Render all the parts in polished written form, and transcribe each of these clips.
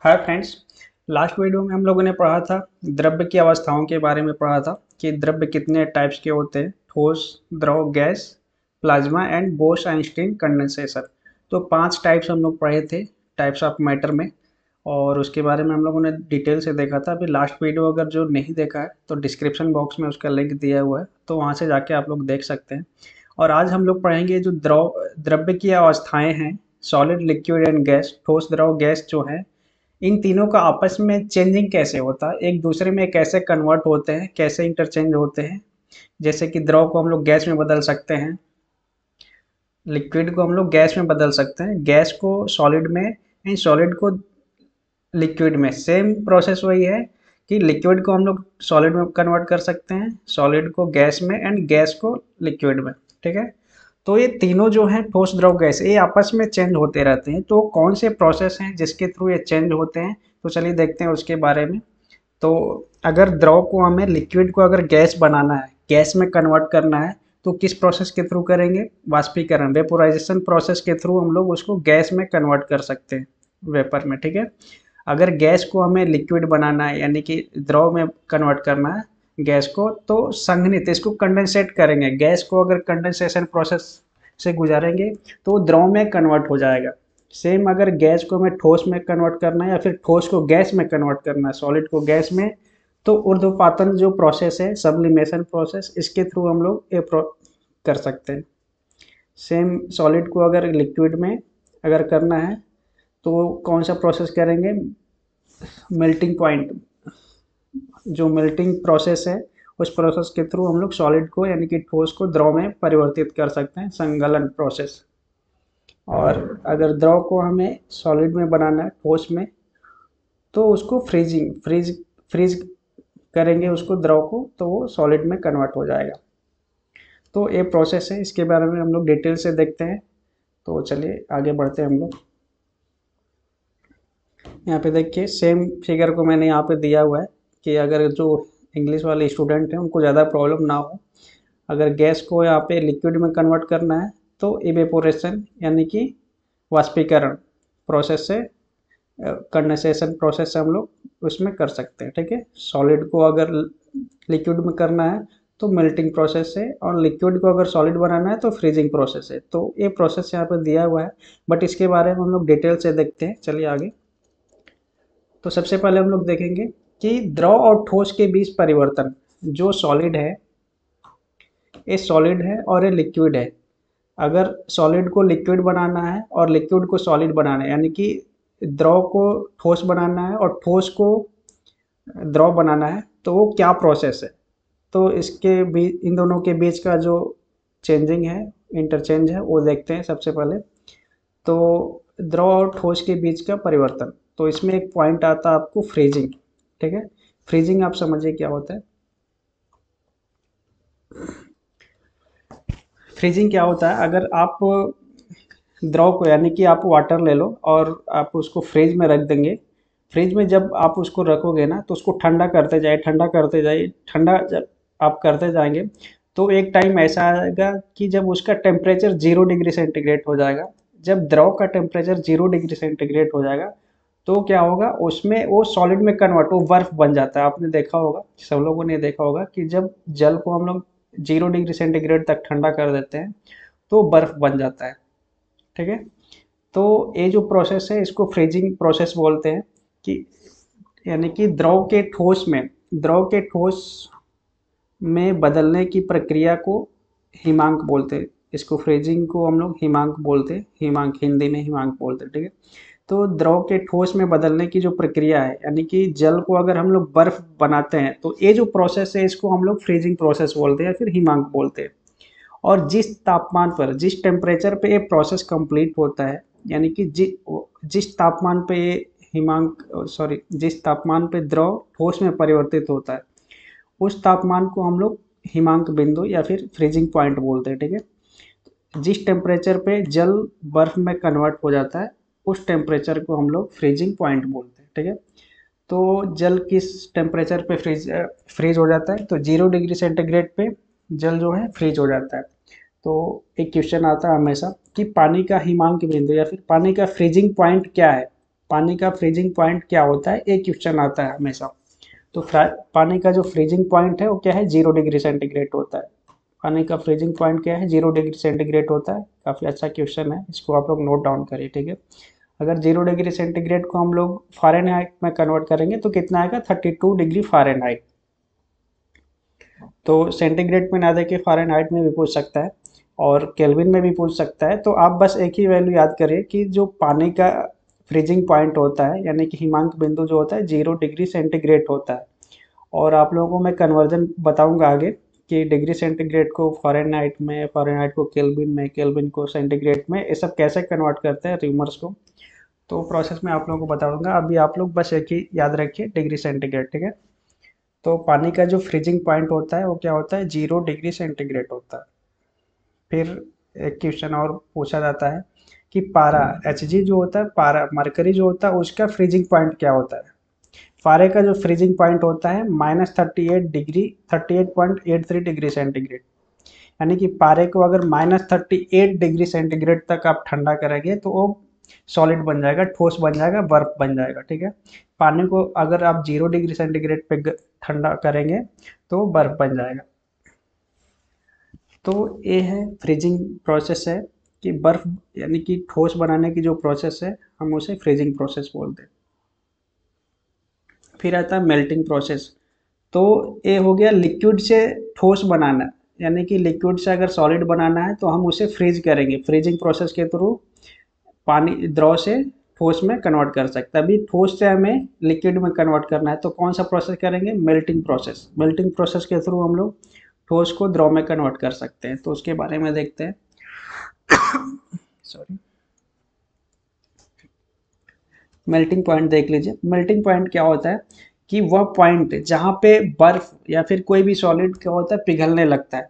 Hi friends. Last video में हम लोगों ने पढ़ा था द्रव्य की अवस्थाओं के बारे में पढ़ा था कि द्रव्य कितने टाइप्स के होते हैं। ठोस, द्रव, gas, plasma and boss Einstein condensation. तो 5 टाइप्स हम लोग पढ़े थे टाइप्स ऑफ मैटर में, और उसके बारे में हम लोगों ने डिटेल से देखा था। अभी लास्ट वीडियो अगर जो नहीं देखा है तो डिस्क्रिप्शन बॉक्स में उसका लिंक दिया हुआ है, तो वहाँ से जाके आप लोग देख सकते हैं। और आज हम लोग पढ़ेंगे जो द्रव्य की अवस्थाएं हैं, सॉलिड, लिक्विड एंड गैस, ठोस, द्रव, गैस जो है, इन तीनों का आपस में चेंजिंग कैसे होता है, एक दूसरे में कैसे कन्वर्ट होते हैं, कैसे इंटरचेंज होते हैं। जैसे कि द्रव को हम लोग गैस में बदल सकते हैं, लिक्विड को हम लोग गैस में बदल सकते हैं, गैस को सॉलिड में, एंड सॉलिड को लिक्विड में। सेम प्रोसेस वही है कि लिक्विड को हम लोग सॉलिड में कन्वर्ट कर सकते हैं, सॉलिड को गैस में, एंड गैस को लिक्विड में। ठीक है। तो ये तीनों जो हैं ठोस, द्रव, गैस, ये आपस में चेंज होते रहते हैं। तो कौन से प्रोसेस हैं जिसके थ्रू ये चेंज होते हैं, तो चलिए देखते हैं उसके बारे में। तो अगर द्रव को हमें, लिक्विड को अगर गैस बनाना है, गैस में कन्वर्ट करना है, तो किस प्रोसेस के थ्रू करेंगे? वाष्पीकरण, वेपोराइजेशन प्रोसेस के थ्रू हम लोग उसको गैस में कन्वर्ट कर सकते हैं, वेपर में। ठीक है। अगर गैस को हमें लिक्विड बनाना है, यानी कि द्रव में कन्वर्ट करना है गैस को, तो संघनित, इसको कंडेंसेट करेंगे। गैस को अगर कंडेंसेशन प्रोसेस से गुजारेंगे तो द्रव में कन्वर्ट हो जाएगा। सेम अगर गैस को हमें ठोस में कन्वर्ट करना है, या फिर ठोस को गैस में कन्वर्ट करना है, सॉलिड को गैस में, तो ऊर्ध्वपातन जो प्रोसेस है, सब्लिमेशन प्रोसेस, इसके थ्रू हम लोग ये कर सकते हैं। सेम सॉलिड को अगर लिक्विड में अगर करना है तो कौन सा प्रोसेस करेंगे? मेल्टिंग पॉइंट, जो मेल्टिंग प्रोसेस है, उस प्रोसेस के थ्रू हम लोग सॉलिड को, यानी कि ठोस को, द्रव में परिवर्तित कर सकते हैं, संगलन प्रोसेस। और अगर द्रव को हमें सॉलिड में बनाना है, ठोस में, तो उसको फ्रीज करेंगे उसको, द्रव को, तो वो सॉलिड में कन्वर्ट हो जाएगा। तो ये प्रोसेस है, इसके बारे में हम लोग डिटेल से देखते हैं। तो चलिए आगे बढ़ते हैं हम लोग। यहाँ पे देखिए सेम फिगर को मैंने यहाँ पे दिया हुआ है कि अगर जो इंग्लिश वाले स्टूडेंट हैं उनको ज़्यादा प्रॉब्लम ना हो। अगर गैस को यहाँ पे लिक्विड में कन्वर्ट करना है तो इवेपोरेशन, यानी कि वाष्पीकरण प्रोसेस से, कंडेंसेशन प्रोसेस से हम लोग उसमें कर सकते हैं। ठीक है। सॉलिड को अगर लिक्विड में करना है तो मेल्टिंग प्रोसेस है, और लिक्विड को अगर सॉलिड बनाना है तो फ्रीजिंग प्रोसेस है। तो ये प्रोसेस यहाँ पर दिया हुआ है, बट इसके बारे में हम लोग डिटेल से देखते हैं। चलिए आगे। तो सबसे पहले हम लोग देखेंगे कि द्रव और ठोस के बीच परिवर्तन। जो सॉलिड है, ये सॉलिड है और ये लिक्विड है। अगर सॉलिड को लिक्विड बनाना है और लिक्विड को सॉलिड बनाना है, यानी कि द्रव को ठोस बनाना है और ठोस को द्रव बनाना है, तो वो क्या प्रोसेस है? तो इसके बीच, इन दोनों के बीच का जो चेंजिंग है, इंटरचेंज है, वो देखते हैं सबसे पहले। तो द्रव और ठोस के बीच का परिवर्तन, तो इसमें एक पॉइंट आता है आपको फ्रीजिंग। ठीक है। फ्रीजिंग आप समझिए क्या होता है। फ्रीजिंग क्या होता है? अगर आप द्रव को, यानी कि आप वाटर ले लो और आप उसको फ्रिज में रख देंगे। फ्रिज में जब आप उसको रखोगे ना, तो उसको ठंडा करते जाए, ठंडा करते जाइए, ठंडा जब आप करते जाएंगे तो एक टाइम ऐसा आएगा कि जब उसका टेम्परेचर 0 डिग्री सेंटीग्रेड हो जाएगा। जब द्रव का टेम्परेचर 0 डिग्री सेंटीग्रेड हो जाएगा तो क्या होगा, उसमें वो सॉलिड में कन्वर्ट, वो बर्फ बन जाता है। आपने देखा होगा, सब लोगों ने देखा होगा कि जब जल को हम लोग 0 डिग्री सेंटीग्रेड तक ठंडा कर देते हैं तो बर्फ बन जाता है। ठीक है। तो ये जो प्रोसेस है इसको फ्रीजिंग प्रोसेस बोलते हैं। कि यानी कि द्रव के ठोस में बदलने की प्रक्रिया को हिमांक बोलते हैं। इसको फ्रीजिंग को हम लोग हिमांक बोलते हैं, हिमांक, हिंदी में हिमांक बोलते हैं। ठीक है। तो द्रव के ठोस में बदलने की जो प्रक्रिया है, यानी कि जल को अगर हम लोग बर्फ बनाते हैं, तो ये जो प्रोसेस है इसको हम लोग फ्रीजिंग प्रोसेस बोलते हैं या फिर हिमांक बोलते हैं। और जिस तापमान पर, जिस टेम्परेचर पे ये प्रोसेस कंप्लीट होता है, यानी कि जिस तापमान पे ये हिमांक, सॉरी, जिस तापमान पे द्रव ठोस में परिवर्तित होता है, उस तापमान को हम लोग हिमांक बिंदु या फिर फ्रीजिंग पॉइंट बोलते हैं। ठीक है। जिस टेम्परेचर पे जल बर्फ में कन्वर्ट हो जाता है, उस टेम्परेचर को हम लोग फ्रीजिंग पॉइंट बोलते हैं। ठीक है। तो जल किस टेम्परेचर पे फ्रीज हो जाता है? तो 0 डिग्री सेंटीग्रेड पे जल जो है फ्रीज हो जाता है। तो एक क्वेश्चन आता है हमेशा कि पानी का हिमांक बिंदु या फिर पानी का फ्रीजिंग पॉइंट क्या है? पानी का फ्रीजिंग पॉइंट क्या होता है, एक क्वेश्चन आता है हमेशा। तो पानी का जो फ्रीजिंग पॉइंट है वो क्या है, 0 डिग्री सेंटीग्रेड होता है। पानी का फ्रीजिंग पॉइंट क्या है, 0 डिग्री सेंटीग्रेड होता है। काफ़ी अच्छा क्वेश्चन है, इसको आप लोग नोट डाउन करिए, ठीक है। अगर 0 डिग्री सेंटीग्रेड को हम लोग फ़ारेनहाइट में कन्वर्ट करेंगे तो कितना आएगा, 32 डिग्री फ़ारेनहाइट। तो सेंटीग्रेड में ना देके फ़ारेनहाइट में भी पूछ सकता है और केल्विन में भी पूछ सकता है। तो आप बस एक ही वैल्यू याद करिए कि जो पानी का फ्रीजिंग पॉइंट होता है यानी कि हिमांक बिंदु जो होता है 0 डिग्री सेंटीग्रेड होता है। और आप लोगों को मैं कन्वर्जन बताऊंगा आगे कि डिग्री सेंटीग्रेड को फ़ारेनहाइट में, फ़ारेनहाइट को केल्विन में, केल्विन को सेंटीग्रेड में, ये सब कैसे कन्वर्ट करते हैं र्यूमर्स को। तो प्रोसेस में आप लोगों को बताऊंगा। अभी आप लोग बस एक ही याद रखिए, डिग्री सेंटीग्रेड, ठीक है। तो पानी का जो फ्रीजिंग पॉइंट होता है वो क्या होता है, 0 डिग्री सेंटीग्रेड होता है। फिर एक क्वेश्चन और पूछा जाता है कि पारा, Hg जो होता है, पारा मरकरी जो होता है उसका फ्रीजिंग पॉइंट क्या होता है। पारे का जो फ्रीजिंग पॉइंट होता है -38 डिग्री 38.83 डिग्री सेंटीग्रेड। यानी कि पारे को अगर -38 डिग्री सेंटीग्रेड तक आप ठंडा करेंगे तो वो सॉलिड बन जाएगा, ठोस बन जाएगा, बर्फ बन जाएगा, ठीक है। पानी को अगर आप 0 डिग्री सेंटीग्रेड पे ठंडा करेंगे तो बर्फ बन जाएगा। तो ये है फ्रीजिंग प्रोसेस है कि बर्फ यानी कि ठोस बनाने की जो प्रोसेस है हम उसे फ्रीजिंग प्रोसेस बोलते हैं। फिर आता है मेल्टिंग प्रोसेस। तो ये हो गया लिक्विड से ठोस बनाना, यानी कि लिक्विड से अगर सॉलिड बनाना है तो हम उसे फ्रीज करेंगे, फ्रीजिंग प्रोसेस के थ्रू पानी द्रव से ठोस में कन्वर्ट कर सकते हैं। अभी ठोस से हमें लिक्विड में कन्वर्ट करना है तो कौन सा प्रोसेस करेंगे, मेल्टिंग प्रोसेस। मेल्टिंग प्रोसेस के थ्रू हम लोग ठोस को द्रव में कन्वर्ट कर सकते हैं, तो उसके बारे में देखते हैं। सॉरी, मेल्टिंग पॉइंट देख लीजिए। मेल्टिंग पॉइंट क्या होता है कि वह पॉइंट जहाँ पे बर्फ या फिर कोई भी सॉलिड क्या होता है पिघलने लगता है,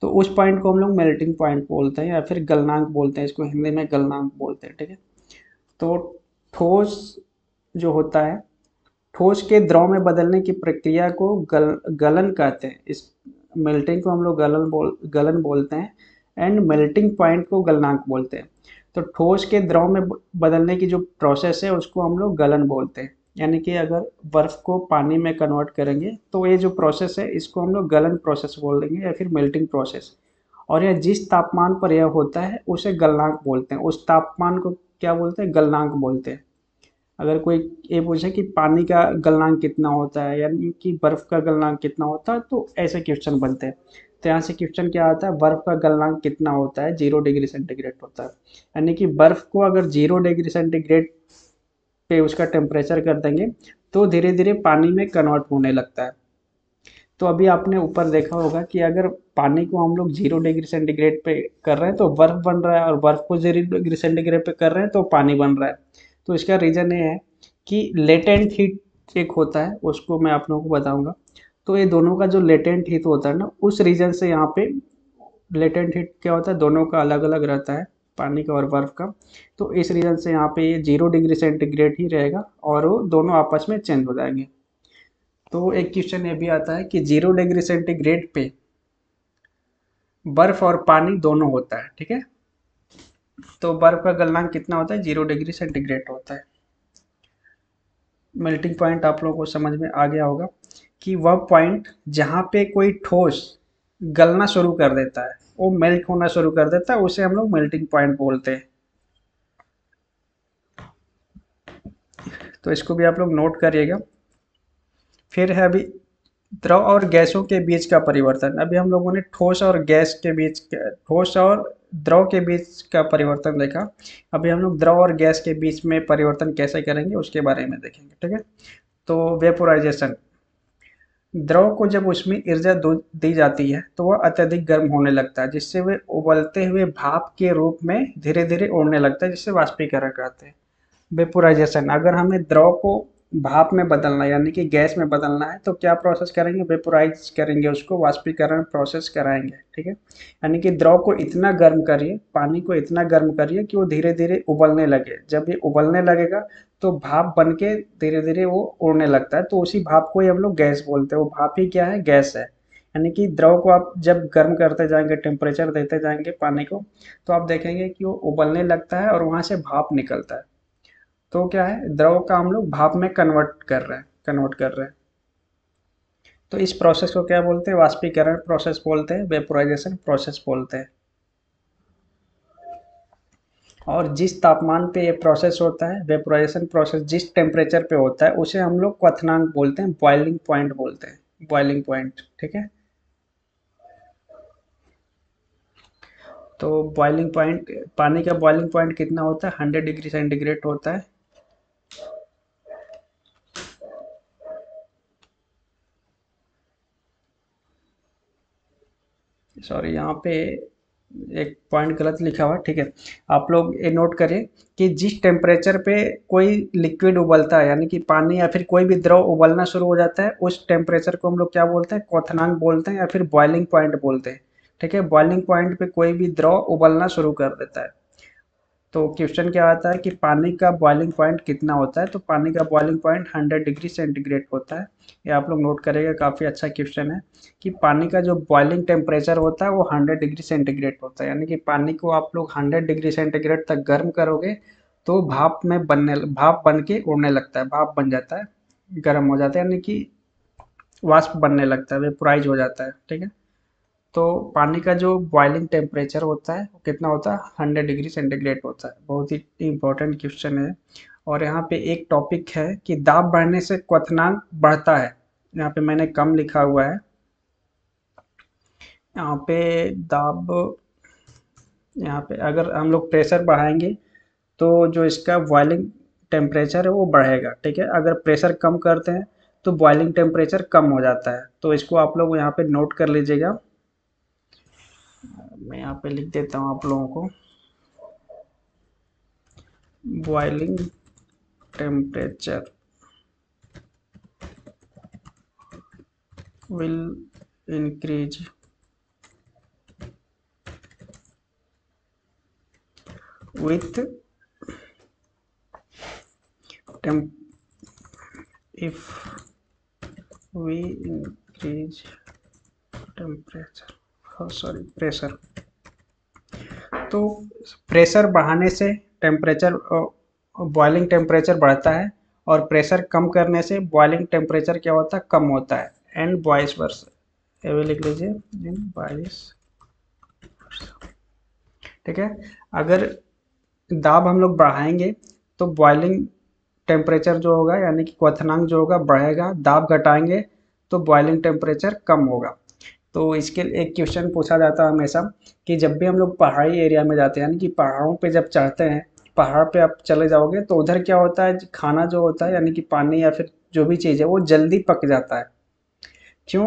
तो उस पॉइंट को हम लोग मेल्टिंग पॉइंट बोलते हैं या फिर गलनांक बोलते हैं, इसको हिंदी में गलनांक बोलते हैं, ठीक है। तो ठोस जो होता है, ठोस के द्रव में बदलने की प्रक्रिया को गलन कहते हैं। इस मेल्टिंग को हम लोग गलन बोलते हैं एंड मेल्टिंग पॉइंट को गलनांक बोलते हैं। तो ठोस के द्रव में बदलने की जो प्रोसेस है उसको हम लोग गलन बोलते हैं। यानी कि अगर बर्फ को पानी में कन्वर्ट करेंगे तो ये जो प्रोसेस है इसको हम लोग गलन प्रोसेस बोल देंगे या फिर मेल्टिंग प्रोसेस। और यह जिस तापमान पर यह होता है उसे गलनांक बोलते हैं, उस तापमान को क्या बोलते हैं, गलनांक बोलते हैं। अगर कोई ये पूछे कि पानी का गलनांक कितना होता है यानी कि बर्फ का गलनांक कितना होता है, तो ऐसे क्वेश्चन बनते हैं। तो यहाँ से क्वेश्चन क्या आता है, बर्फ का गलनांक कितना होता है, 0 डिग्री सेंटीग्रेड होता है। यानी कि बर्फ को अगर 0 डिग्री सेंटीग्रेड पे उसका टेम्परेचर कर देंगे तो धीरे धीरे पानी में कन्वर्ट होने लगता है। तो अभी आपने ऊपर देखा होगा कि अगर पानी को हम लोग 0 डिग्री सेंटीग्रेड पे कर रहे हैं तो बर्फ बन रहा है, और बर्फ को 0 डिग्री सेंटीग्रेड पे कर रहे हैं तो पानी बन रहा है। तो इसका रीज़न ये है कि लेटेंट हीट एक होता है, उसको मैं आप लोगों को बताऊंगा। तो ये दोनों का जो लेटेंट हीट होता है ना, उस रीजन से यहाँ पे लेटेंट हीट क्या होता है, दोनों का अलग अलग रहता है, पानी का और बर्फ का। तो इस रीजन से यहाँ पे ये 0 डिग्री सेंटीग्रेड ही रहेगा और वो दोनों आपस में चेंज हो जाएंगे। तो एक क्वेश्चन ये भी आता है कि 0 डिग्री सेंटीग्रेड पे बर्फ और पानी दोनों होता है, ठीक है। तो बर्फ का गलनांक कितना होता है, 0 डिग्री सेंटीग्रेड होता है। मेल्टिंग पॉइंट आप लोगों को समझ में आ गया होगा कि वह पॉइंट जहाँ पे कोई ठोस गलना शुरू कर देता है, वो मेल्ट होना शुरू कर देता है, उसे हम लोग मेल्टिंग पॉइंट बोलते हैं। तो इसको भी आप लोग नोट करिएगा। फिर है अभी द्रव और गैसों के बीच का परिवर्तन। अभी हम लोगों ने ठोस और गैस के बीच, ठोस और द्रव के बीच का परिवर्तन देखा। अभी हम लोग द्रव और गैस के बीच में परिवर्तन कैसे करेंगे उसके बारे में देखेंगे, ठीक है। तो वेपोराइजेशन, द्रव को जब उसमें ऊर्जा दी जाती है तो वह अत्यधिक गर्म होने लगता है, जिससे वे उबलते हुए भाप के रूप में धीरे धीरे उड़ने लगता है, जिससे वाष्पीकरण कहते हैं। वेपोराइजेशन, अगर हमें द्रव को भाप में बदलना है यानी कि गैस में बदलना है तो क्या प्रोसेस करेंगे, वेपोराइज करेंगे उसको, वाष्पीकरण प्रोसेस कराएंगे, ठीक है। यानी कि द्रव को इतना गर्म करिए, पानी को इतना गर्म करिए कि वो धीरे धीरे उबलने लगे। जब ये उबलने लगेगा तो भाप बन के धीरे धीरे वो उड़ने लगता है, तो उसी भाप को ही हम लोग गैस बोलते हैं। वो भाप ही क्या है, गैस है। यानी कि द्रव को आप जब गर्म करते जाएंगे, टेम्परेचर देते जाएंगे पानी को, तो आप देखेंगे कि वो उबलने लगता है और वहाँ से भाप निकलता है। तो क्या है, द्रव का हम लोग भाप में कन्वर्ट कर रहे हैं। तो इस प्रोसेस को क्या बोलते हैं, वाष्पीकरण प्रोसेस बोलते हैं, वेपोराइजेशन प्रोसेस बोलते हैं। और जिस तापमान पे ये प्रोसेस होता है, वेपोराइजेशन प्रोसेस जिस टेम्परेचर पे होता है, उसे हम लोग क्वथनांक बोलते हैं, बॉइलिंग पॉइंट बोलते हैं, बॉइलिंग पॉइंट। ठीक है। तो बॉइलिंग पॉइंट, पानी का बॉइलिंग पॉइंट कितना होता है, 100 डिग्री सेंटीग्रेड होता है। सॉरी, यहाँ पे एक पॉइंट गलत लिखा हुआ है। ठीक है, आप लोग ये नोट करिए कि जिस टेम्परेचर पे कोई लिक्विड उबलता है, यानी कि पानी या फिर कोई भी द्रव उबलना शुरू हो जाता है, उस टेम्परेचर को हम लोग क्या बोलते हैं, क्वथनांक बोलते हैं या फिर बॉइलिंग पॉइंट बोलते हैं। ठीक है, बॉइलिंग पॉइंट पे कोई भी द्रव उबलना शुरू कर देता है। तो क्वेश्चन क्या आता है कि पानी का बॉइलिंग पॉइंट कितना होता है, तो पानी का बॉइलिंग पॉइंट 100 डिग्री सेंटीग्रेड होता है। ये आप लोग नोट करेंगे, काफ़ी अच्छा क्वेश्चन है कि पानी का जो बॉइलिंग टेम्परेचर होता है वो 100 डिग्री सेंटीग्रेड होता है, यानी कि पानी को आप लोग 100 डिग्री सेंटीग्रेड तक गर्म करोगे तो भाप बन के उड़ने लगता है, भाप बन जाता है, गर्म हो जाता है, यानी कि वाष्प बनने लगता है, वेपोराइज हो जाता है। ठीक है। तो पानी का जो बॉइलिंग टेम्परेचर होता है वो कितना होता है, 100 डिग्री सेंटीग्रेड होता है। बहुत ही इम्पोर्टेंट क्वेश्चन है। और यहाँ पे एक टॉपिक है कि दाब बढ़ने से क्वथनांक बढ़ता है। यहाँ पे मैंने कम लिखा हुआ है। यहाँ पे दाब, यहाँ पे अगर हम लोग प्रेशर बढ़ाएंगे तो जो इसका बॉइलिंग टेम्परेचर है वो बढ़ेगा। ठीक है, अगर प्रेशर कम करते हैं तो बॉइलिंग टेम्परेचर कम हो जाता है। तो इसको आप लोग यहाँ पे नोट कर लीजिएगा। मैं यहाँ पे लिख देता हूँ आप लोगों को, boiling temperature will increase with temp if we increase temperature, sorry pressure. तो प्रेशर बढ़ाने से टेम्परेचर, बॉइलिंग टेम्परेचर बढ़ता है, और प्रेशर कम करने से बॉइलिंग टेम्परेचर क्या होता है, कम होता है, एंड वाइस वर्सा। ये भी लिख लीजिए, एंड वाइस। ठीक है, अगर दाब हम लोग बढ़ाएंगे तो बॉइलिंग टेम्परेचर जो होगा, यानी कि क्वथनांक जो होगा बढ़ेगा, दाब घटाएंगे तो बॉइलिंग टेम्परेचर कम होगा। तो इसके लिए एक क्वेश्चन पूछा जाता है हमेशा कि जब भी हम लोग पहाड़ी एरिया में जाते हैं, यानी कि पहाड़ों पे जब चढ़ते हैं, पहाड़ पे आप चले जाओगे तो उधर क्या होता है, खाना जो होता है यानी कि पानी या फिर जो भी चीज़ है वो जल्दी पक जाता है। क्यों?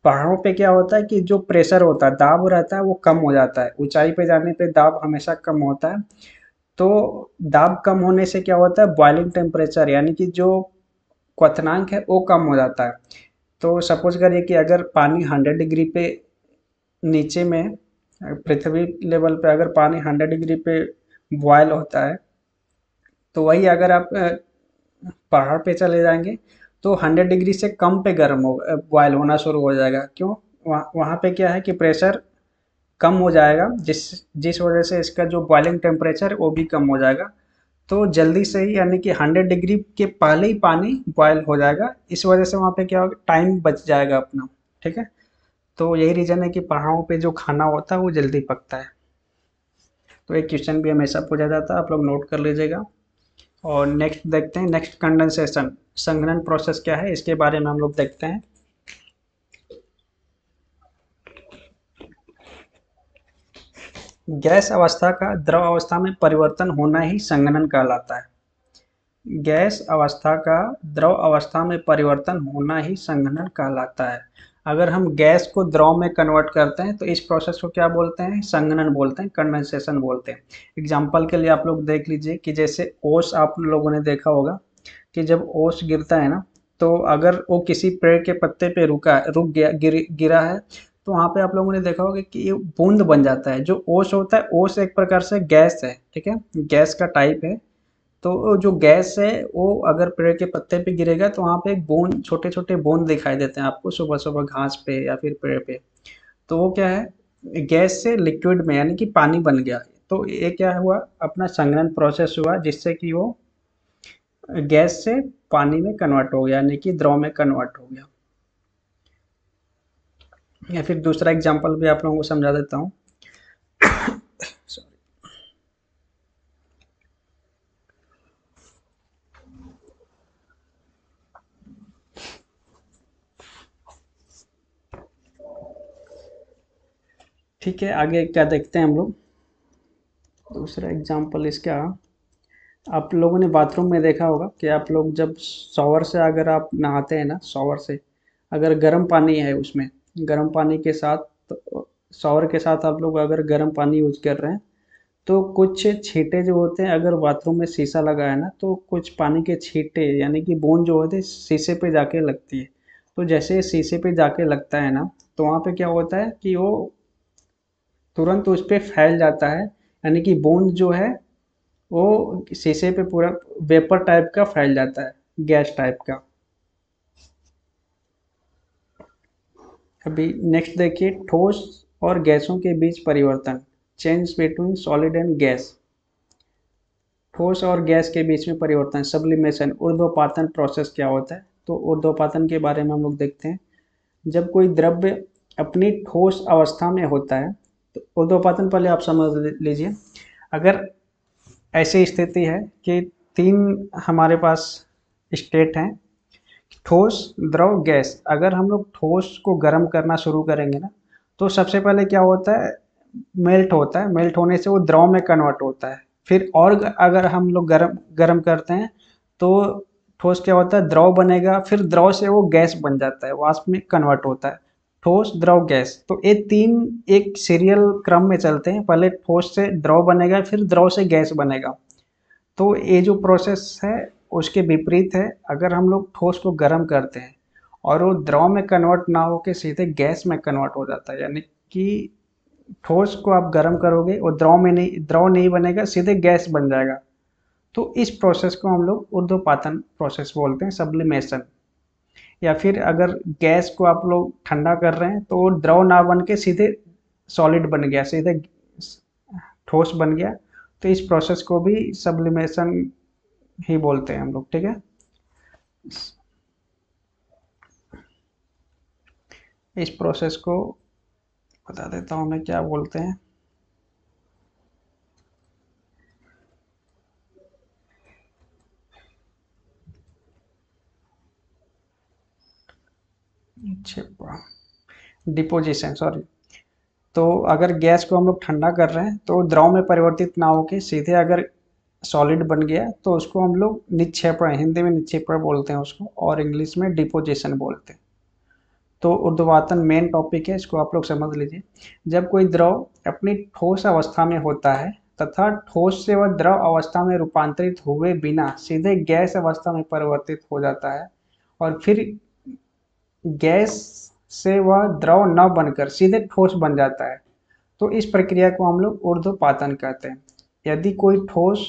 पहाड़ों पे क्या होता है कि जो प्रेशर होता है, दाब रहता है, वो कम हो जाता है। ऊंचाई पे जाने पे दाब हमेशा कम होता है। तो दाब कम होने से क्या होता है, बॉइलिंग टेम्परेचर यानी कि जो क्वथनांक है वो कम हो जाता है। तो सपोज करिए कि अगर पानी 100 डिग्री पे नीचे में, पृथ्वी लेवल पे अगर पानी 100 डिग्री पे बॉयल होता है, तो वही अगर आप पहाड़ पे चले जाएंगे तो 100 डिग्री से कम पे गर्म हो, बॉयल होना शुरू हो जाएगा। क्यों? वहाँ पे क्या है कि प्रेशर कम हो जाएगा, जिस जिस वजह से इसका जो बॉइलिंग टेम्परेचर वो भी कम हो जाएगा। तो जल्दी से ही, यानी कि 100 डिग्री के पहले ही पानी बॉयल हो जाएगा। इस वजह से वहाँ पे क्या होगा, टाइम बच जाएगा अपना। ठीक है, तो यही रीज़न है कि पहाड़ों पे जो खाना होता है वो जल्दी पकता है। तो एक क्वेश्चन भी हमेशा पूछा जाता है, आप लोग नोट कर लीजिएगा। और नेक्स्ट देखते हैं, नेक्स्ट कंडेंसेशन, संघनन प्रोसेस क्या है इसके बारे में हम लोग देखते हैं। गैस अवस्था का द्रव अवस्था में परिवर्तन होना ही संघनन कहलाता है। गैस अवस्था का द्रव अवस्था में परिवर्तन होना ही संघनन कहलाता है। अगर हम गैस को द्रव में कन्वर्ट करते हैं तो इस प्रोसेस को क्या बोलते हैं, संघनन बोलते हैं, कंडेंसेशन बोलते हैं। एग्जाम्पल के लिए आप लोग देख लीजिए कि जैसे ओस आप लोगों ने देखा होगा कि जब ओस गिरता है ना, तो अगर वो किसी पेड़ के पत्ते पे रुक गया, गिरा है, तो वहाँ पे आप लोगों ने देखा होगा कि ये बूंद बन जाता है। जो ओस होता है, ओस एक प्रकार से गैस है। ठीक है, गैस का टाइप है। तो जो गैस है वो अगर पेड़ के पत्ते पे गिरेगा तो वहाँ पे एक बूंद, छोटे छोटे बूंद दिखाई देते हैं आपको सुबह सुबह घास पे या फिर पेड़ पे। तो वो क्या है, गैस से लिक्विड में यानी कि पानी बन गया। तो ये क्या हुआ, अपना संघनन प्रोसेस हुआ जिससे कि वो गैस से पानी में कन्वर्ट हो गया, यानी कि द्रव में कन्वर्ट हो गया। या फिर दूसरा एग्जांपल भी आप लोगों को समझा देता हूँ। ठीक है, आगे क्या देखते हैं हम लोग। दूसरा एग्जांपल इसका, आप लोगों ने बाथरूम में देखा होगा कि आप लोग जब शॉवर से अगर आप नहाते हैं ना, शॉवर से अगर गर्म पानी है उसमें, गर्म पानी के साथ, शॉवर के साथ आप लोग अगर गर्म पानी यूज कर रहे हैं तो कुछ छींटे जो होते हैं, अगर बाथरूम में शीशा लगा है ना तो कुछ पानी के छींटे यानी कि बूंद जो होते हैं शीशे पे जाके लगती है। तो जैसे शीशे पे जाके लगता है ना, तो वहाँ पे क्या होता है कि वो तुरंत उस पे फैल जाता है, यानी कि बूंद जो है वो शीशे पे पूरा वेपर टाइप का फैल जाता है, गैस टाइप का। अभी नेक्स्ट देखिए, ठोस और गैसों के बीच परिवर्तन, change between solid and gas. ठोस और गैस के बीच में परिवर्तन, सब्लिमेशन, ऊर्ध्वपातन प्रोसेस क्या होता है। तो ऊर्ध्वपातन के बारे में हम लोग देखते हैं। जब कोई द्रव्य अपनी ठोस अवस्था में होता है, तो ऊर्ध्वपातन पहले आप समझ लीजिए। अगर ऐसी स्थिति है कि तीन हमारे पास स्टेट हैं, ठोस, द्रव, गैस। अगर हम लोग ठोस को गर्म करना शुरू करेंगे ना, तो सबसे पहले क्या होता है, मेल्ट होता है, मेल्ट होने से वो द्रव में कन्वर्ट होता है। फिर और अगर हम लोग गर्म गर्म करते हैं तो ठोस क्या होता है, द्रव बनेगा, फिर द्रव से वो गैस बन जाता है, वाष्प में कन्वर्ट होता है। ठोस, द्रव, गैस, तो ये तीन एक सीरियल क्रम में चलते हैं। पहले ठोस से द्रव बनेगा, फिर द्रव से गैस बनेगा। तो ये जो प्रोसेस है उसके विपरीत है। अगर हम लोग ठोस को गर्म करते हैं और वो द्रव में कन्वर्ट ना होके सीधे गैस में कन्वर्ट हो जाता है, यानी कि ठोस को आप गर्म करोगे और द्रव नहीं बनेगा, सीधे गैस बन जाएगा। तो इस प्रोसेस को हम लोग ऊर्ध्वपातन प्रोसेस बोलते हैं, सब्लिमेशन। या फिर अगर गैस को आप लोग ठंडा कर रहे हैं तो वो द्रव ना बन के सीधे सॉलिड बन गया, सीधे ठोस बन गया। तो इस प्रोसेस को भी सब्लिमेशन ही बोलते हैं हम लोग, ठीक है। इस प्रोसेस को बता देता हूँ मैं क्या बोलते हैं। Deposition, sorry. तो अगर गैस को हम लोग ठंडा कर रहे हैं तो द्रव में परिवर्तित ना होके सीधे अगर सॉलिड बन गया तो उसको हम लोग निक्षेपण, हिंदी में निक्षेपण बोलते हैं उसको, और इंग्लिश में डिपोजिशन बोलते हैं। तो ऊर्ध्वपातन मेन टॉपिक है, इसको आप लोग समझ लीजिए। जब कोई द्रव अपनी ठोस अवस्था में होता है तथा ठोस से वह द्रव अवस्था में रूपांतरित हुए बिना सीधे गैस अवस्था में परिवर्तित हो जाता है, और फिर गैस से वह द्रव न बनकर सीधे ठोस बन जाता है, तो इस प्रक्रिया को हम लोग ऊर्ध्वपातन कहते हैं। यदि कोई ठोस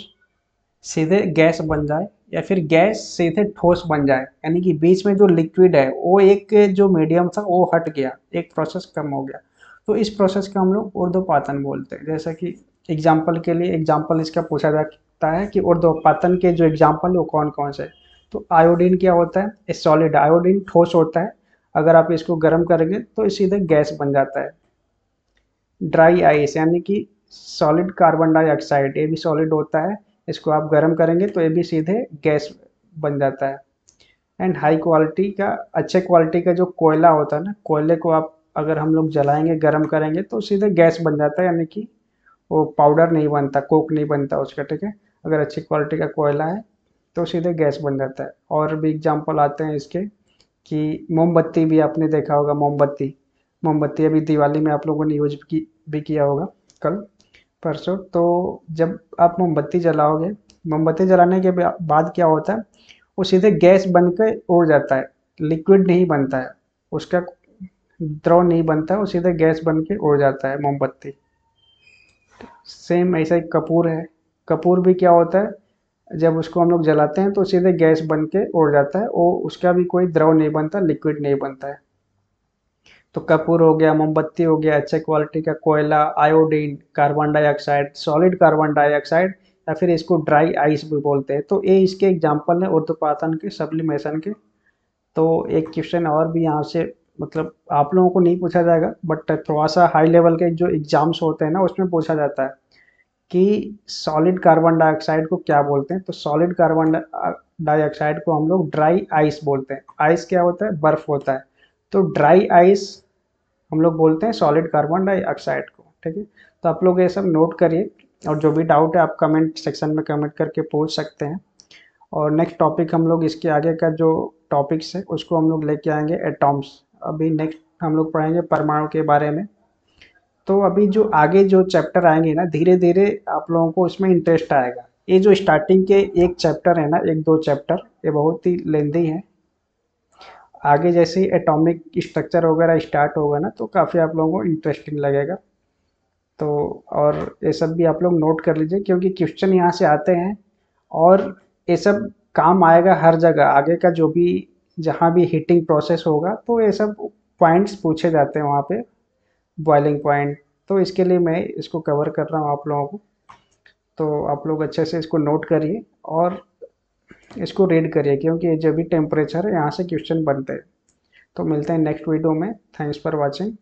सीधे गैस बन जाए या फिर गैस सीधे ठोस बन जाए, यानी कि बीच में जो लिक्विड है वो एक जो मीडियम था वो हट गया, एक प्रोसेस कम हो गया, तो इस प्रोसेस को हम लोग ऊर्ध्वपातन बोलते हैं। जैसा कि एग्जाम्पल के लिए एग्जाम्पल इसका पूछा जाता है कि ऊर्ध्वपातन के जो एग्जाम्पल है वो कौन कौन से। तो आयोडीन क्या होता है, सॉलिड, आयोडीन ठोस होता है, अगर आप इसको गर्म करेंगे तो सीधे गैस बन जाता है। ड्राई आइस यानी कि सॉलिड कार्बन डाइऑक्साइड, ये भी सॉलिड होता है, इसको आप गर्म करेंगे तो ये भी सीधे गैस बन जाता है। एंड हाई क्वालिटी का, अच्छे क्वालिटी का जो कोयला होता है ना, कोयले को आप अगर हम लोग जलाएंगे, गर्म करेंगे तो सीधे गैस बन जाता है, यानी कि वो पाउडर नहीं बनता, कोक नहीं बनता उसका, ठीक है। अगर अच्छी क्वालिटी का कोयला है तो सीधे गैस बन जाता है। और भी एग्जाम्पल आते हैं इसके कि मोमबत्ती भी आपने देखा होगा, मोमबत्ती, मोमबत्ती अभी दिवाली में आप लोगों ने यूज भी किया होगा कल परसों। तो जब आप मोमबत्ती जलाओगे, मोमबत्ती जलाने के बाद क्या होता है, वो सीधे गैस बन के उड़ जाता है, लिक्विड नहीं बनता है उसका, द्रव नहीं बनता है, वो सीधे गैस बन के उड़ जाता है मोमबत्ती। सेम ऐसा ही कपूर है, कपूर भी क्या होता है, जब उसको हम लोग जलाते हैं तो सीधे गैस बन के उड़ जाता है, वो उसका भी कोई द्रव नहीं बनता, लिक्विड नहीं बनता है। तो कपूर हो गया, मोमबत्ती हो गया, अच्छे क्वालिटी का कोयला, iodine, carbon dioxide, solid carbon dioxide, या फिर इसको ड्राई आइस भी बोलते हैं। तो ये इसके एग्जाम्पल हैं ऊर्ध्वपातन के, सब्लिमेशन के। तो एक क्वेश्चन और भी यहाँ से मतलब आप लोगों को नहीं पूछा जाएगा, बट थोड़ा सा हाई लेवल के जो एग्जाम्स होते हैं ना उसमें पूछा जाता है कि सॉलिड कार्बन डाइऑक्साइड को क्या बोलते हैं। तो सॉलिड कार्बन डाइऑक्साइड को हम लोग ड्राई आइस बोलते हैं। आइस क्या होता है? बर्फ होता है। तो ड्राई आइस हम लोग बोलते हैं सॉलिड कार्बन डाइऑक्साइड को। ठीक है, तो आप लोग ये सब नोट करिए, और जो भी डाउट है आप कमेंट सेक्शन में कमेंट करके पूछ सकते हैं। और नेक्स्ट टॉपिक हम लोग इसके आगे का जो टॉपिक्स है उसको हम लोग लेके आएंगे एटॉम्स। अभी नेक्स्ट हम लोग पढ़ेंगे परमाणु के बारे में। तो अभी जो आगे जो चैप्टर आएंगे ना, धीरे धीरे आप लोगों को इसमें इंटरेस्ट आएगा। ये जो स्टार्टिंग के एक चैप्टर है ना, एक दो चैप्टर, ये बहुत ही लेंदी है। आगे जैसे ही एटॉमिक स्ट्रक्चर वगैरह स्टार्ट होगा ना तो काफ़ी आप लोगों को इंटरेस्टिंग लगेगा। तो और ये सब भी आप लोग नोट कर लीजिए, क्योंकि क्वेश्चन यहाँ से आते हैं और ये सब काम आएगा हर जगह। आगे का जो भी जहाँ भी हीटिंग प्रोसेस होगा तो ये सब पॉइंट्स पूछे जाते हैं वहाँ पे, बॉइलिंग पॉइंट। तो इसके लिए मैं इसको कवर कर रहा हूँ आप लोगों को। तो आप लोग अच्छे से इसको नोट करिए और इसको रीड करिए, क्योंकि ये जो भी टेम्परेचर है यहाँ से क्वेश्चन बनते हैं। तो मिलते हैं नेक्स्ट वीडियो में। Thanks for watching.